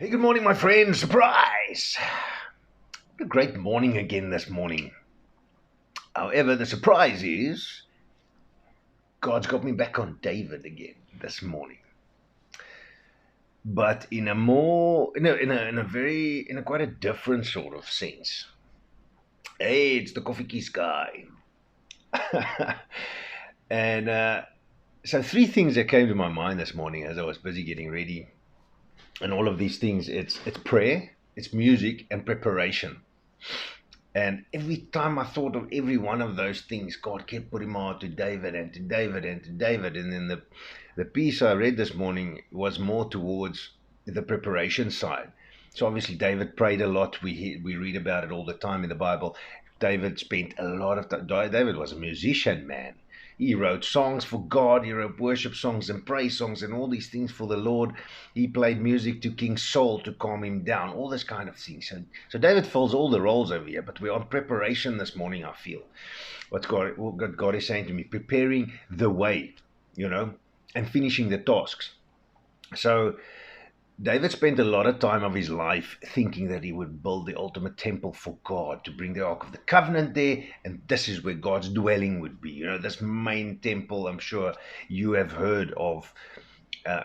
Hey, good morning, my friend. Surprise! What a great morning again this morning. However, the surprise is God's got me back on David again this morning, but in a more, in a very, in a quite a different sort of sense. Hey, it's the Coffee Keys guy, and so three things that came to my mind this morning as I was busy getting ready, and all of these things. It's prayer, it's music, and preparation. And every time I thought of every one of those things, God kept putting more to David and to David and to David. And then the piece I read this morning was more towards the preparation side. So obviously David prayed a lot. We read about it all the time in the Bible. David spent a lot of time. David was a musician, man. He wrote songs for God. He wrote worship songs and praise songs and all these things for the Lord. He played music to King Saul to calm him down, all this kind of things. So David fills all the roles over here, but we're on preparation this morning, I feel. What God is saying to me, preparing the way, and finishing the tasks. So David spent a lot of time of his life thinking that he would build the ultimate temple for God to bring the Ark of the Covenant there, and this is where God's dwelling would be. This main temple, I'm sure you have heard of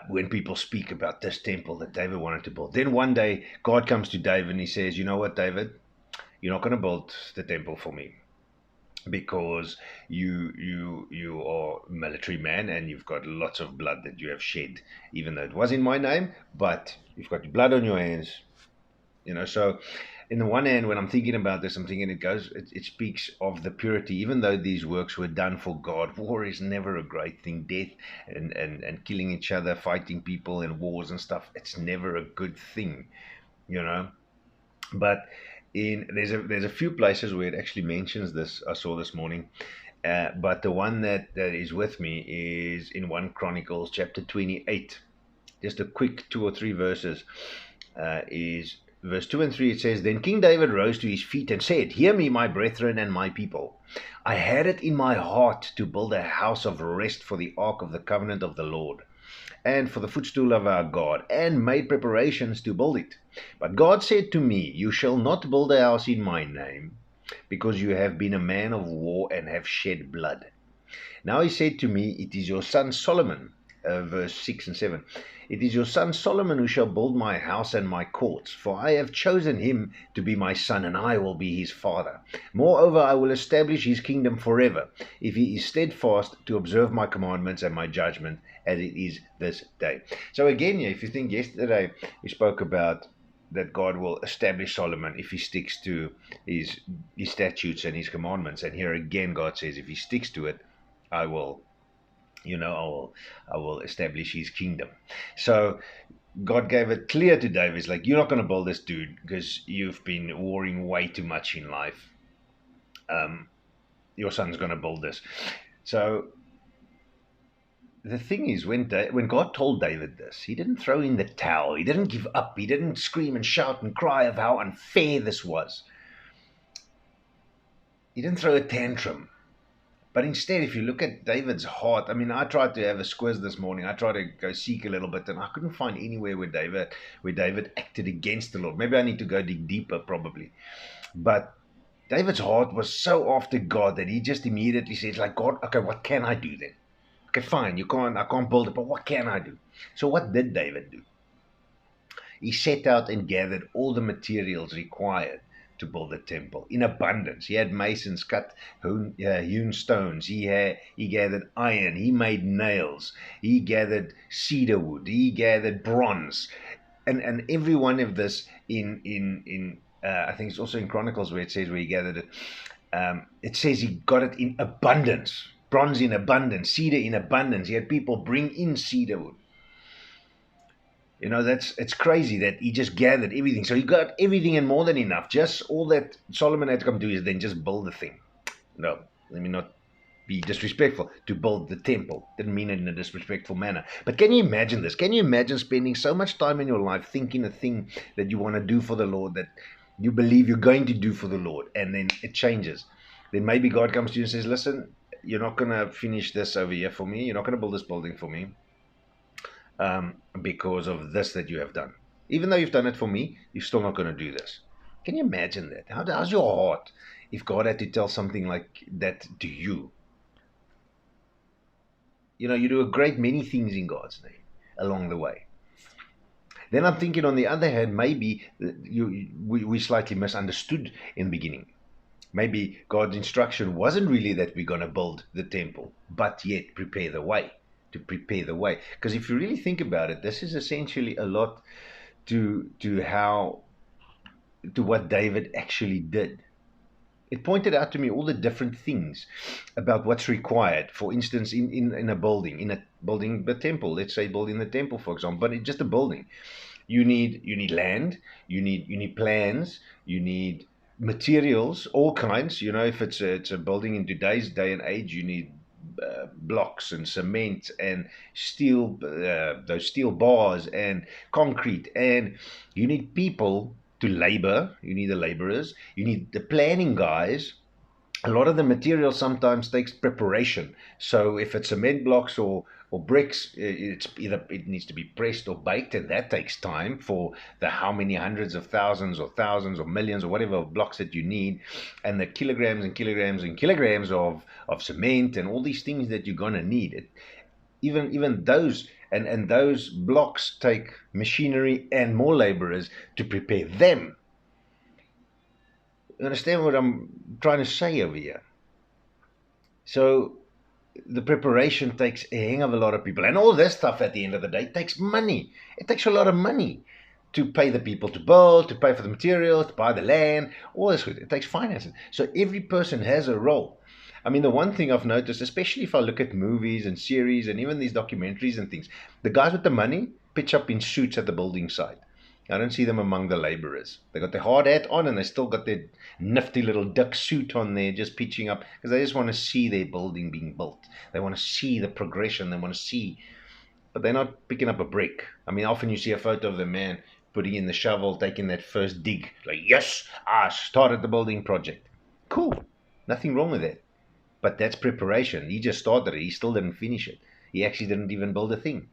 when people speak about this temple that David wanted to build. Then one day, God comes to David and he says, "You know what, David? You're not going to build the temple for me because you are a military man and you've got lots of blood that you have shed, even though it was in my name, but you've got blood on your hands." So in the one hand, when I'm thinking about this, I'm thinking it speaks of the purity. Even though these works were done for God, war is never a great thing. Death and killing each other, fighting people in wars and stuff, it's never a good thing, you know. But there's a few places where it actually mentions this. I saw this morning, but the one that is with me is in 1 Chronicles chapter 28. Just a quick two or three verses. Is verse 2 and 3. It says, "Then King David rose to his feet and said, 'Hear me, my brethren and my people. I had it in my heart to build a house of rest for the ark of the covenant of the Lord, and for the footstool of our God, and made preparations to build it. But God said to me, You shall not build a house in my name, because you have been a man of war and have shed blood.' Now he said to me, It is your son Solomon," verse 6 and 7, "It is your son Solomon who shall build my house and my courts, for I have chosen him to be my son, and I will be his father. Moreover, I will establish his kingdom forever, if he is steadfast to observe my commandments and my judgment, as it is this day." So again, if you think yesterday we spoke about that God will establish Solomon if he sticks to his statutes and his commandments. And here again, God says, if he sticks to it, I will, I will establish his kingdom. So God gave it clear to David. It's like, you're not going to build this, dude, because you've been warring way too much in life. Your son's going to build this. So the thing is, when God told David this, he didn't throw in the towel. He didn't give up. He didn't scream and shout and cry of how unfair this was. He didn't throw a tantrum. But instead, if you look at David's heart, I mean, I tried to have a squiz this morning. I tried to go seek a little bit, and I couldn't find anywhere where David acted against the Lord. Maybe I need to go dig deeper, probably. But David's heart was so after God that he just immediately says, like, God, okay, what can I do then? Okay, fine, I can't build it, but what can I do? So what did David do? He set out and gathered all the materials required to build the temple in abundance. He had masons cut hewn stones. He gathered iron. He made nails. He gathered cedar wood. He gathered bronze, and every one of this in I think it's also in Chronicles where it says where he gathered it. It says he got it in abundance. Bronze in abundance, cedar in abundance. He had people bring in cedar wood. It's crazy that he just gathered everything. So he got everything and more than enough. Just all that Solomon had to come do is then just build the thing. No, let me not be disrespectful. To build the temple. Didn't mean it in a disrespectful manner. But can you imagine this? Can you imagine spending so much time in your life thinking a thing that you want to do for the Lord, that you believe you're going to do for the Lord, and then it changes? Then maybe God comes to you and says, listen, you're not going to finish this over here for me. You're not going to build this building for me. Because of this that you have done. Even though you've done it for me, you're still not going to do this. Can you imagine that? How's your heart if God had to tell something like that to you? You know, you do a great many things in God's name along the way. Then I'm thinking, on the other hand, maybe we slightly misunderstood in the beginning. Maybe God's instruction wasn't really that we're going to build the temple, but yet prepare the way, to prepare the way. Because if you really think about it, this is essentially a lot to how, to what David actually did. It pointed out to me all the different things about what's required. For instance, in a building the temple, let's say building the temple, for example, but it's just a building. You need land, you need plans, you need materials, all kinds. You know, if it's a building in today's day and age, you need blocks and cement and steel, those steel bars and concrete, and you need people to labor. You need the laborers, you need the planning guys. A lot of the material sometimes takes preparation. So if it's cement blocks or bricks, it's either it needs to be pressed or baked, and that takes time for the how many hundreds of thousands or millions or whatever blocks that you need, and the kilograms and kilograms and kilograms of cement and all these things that you're gonna need. Even those and those blocks take machinery and more laborers to prepare them. You understand what I'm trying to say over here? So the preparation takes a hang of a lot of people, and all this stuff at the end of the day takes money. It takes a lot of money to pay the people to build, to pay for the materials, to buy the land, all this. It takes finances. So every person has a role. I mean, the one thing I've noticed, especially if I look at movies and series and even these documentaries and things, the guys with the money pitch up in suits at the building site. I don't see them among the laborers. They got their hard hat on and they still got their nifty little duck suit on there, just pitching up, because they just want to see their building being built. They want to see the progression. They want to see, but they're not picking up a brick. I mean, often you see a photo of the man putting in the shovel, taking that first dig, like, yes, I started the building project. Cool. Nothing wrong with that. But that's preparation. He just started it. He still didn't finish it. He actually didn't even build a thing.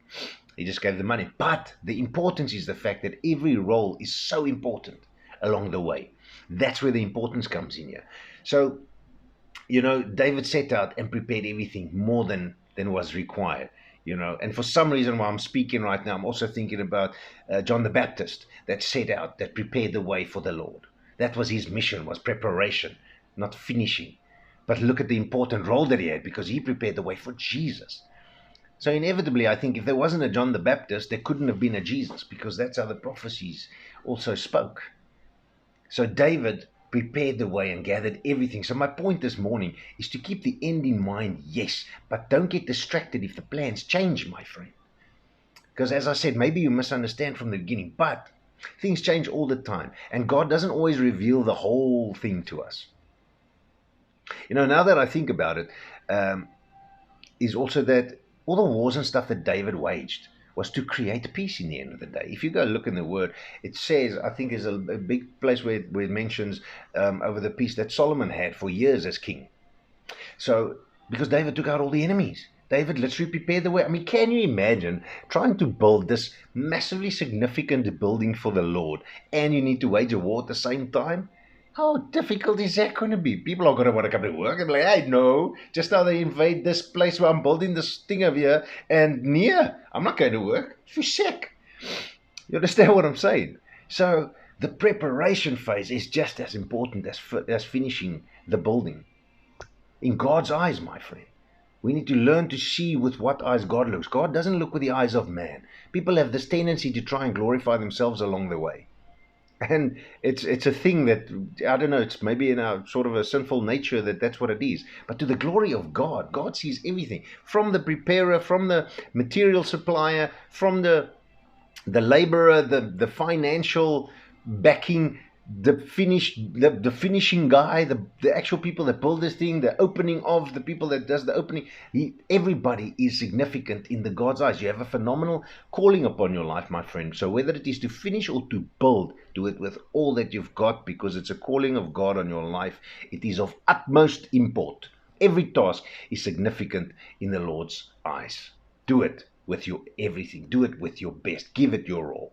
He just gave the money. But the importance is the fact that every role is so important along the way. That's where the importance comes in here. So, you know, David set out and prepared everything more than was required. You know, and for some reason, while I'm speaking right now, I'm also thinking about John the Baptist, that set out, that prepared the way for the Lord. That was his mission, was preparation, not finishing. But look at the important role that he had, because he prepared the way for Jesus. So inevitably, I think if there wasn't a John the Baptist, there couldn't have been a Jesus, because that's how the prophecies also spoke. So David prepared the way and gathered everything. So my point this morning is to keep the end in mind, yes, but don't get distracted if the plans change, my friend. Because as I said, maybe you misunderstand from the beginning, but things change all the time, and God doesn't always reveal the whole thing to us. You know, now that I think about it, is also that all the wars and stuff that David waged was to create peace in the end of the day. If you go look in the Word, it says, I think there's a big place where it mentions over the peace that Solomon had for years as king. So, because David took out all the enemies. David literally prepared the way. I mean, can you imagine trying to build this massively significant building for the Lord, and you need to wage a war at the same time? How difficult is that going to be? People are going to want to come to work and be like, hey, no, just now they invade this place where I'm building this thing over here, and I'm not going to work. You're sick. You understand what I'm saying? So the preparation phase is just as important as finishing the building. In God's eyes, my friend, we need to learn to see with what eyes God looks. God doesn't look with the eyes of man. People have this tendency to try and glorify themselves along the way. And it's a thing that, I don't know, it's maybe in our sort of a sinful nature that's what it is. But to the glory of God, God sees everything. From the preparer, from the material supplier, from the laborer, the financial backing, the finishing guy, the actual people that build this thing, the opening of the people that does the opening. Everybody is significant in the God's eyes. You have a phenomenal calling upon your life, my friend. So whether it is to finish or to build, do it with all that you've got, because it's a calling of God on your life. It is of utmost import. Every task is significant in the Lord's eyes. Do it with your everything. Do it with your best. Give it your all.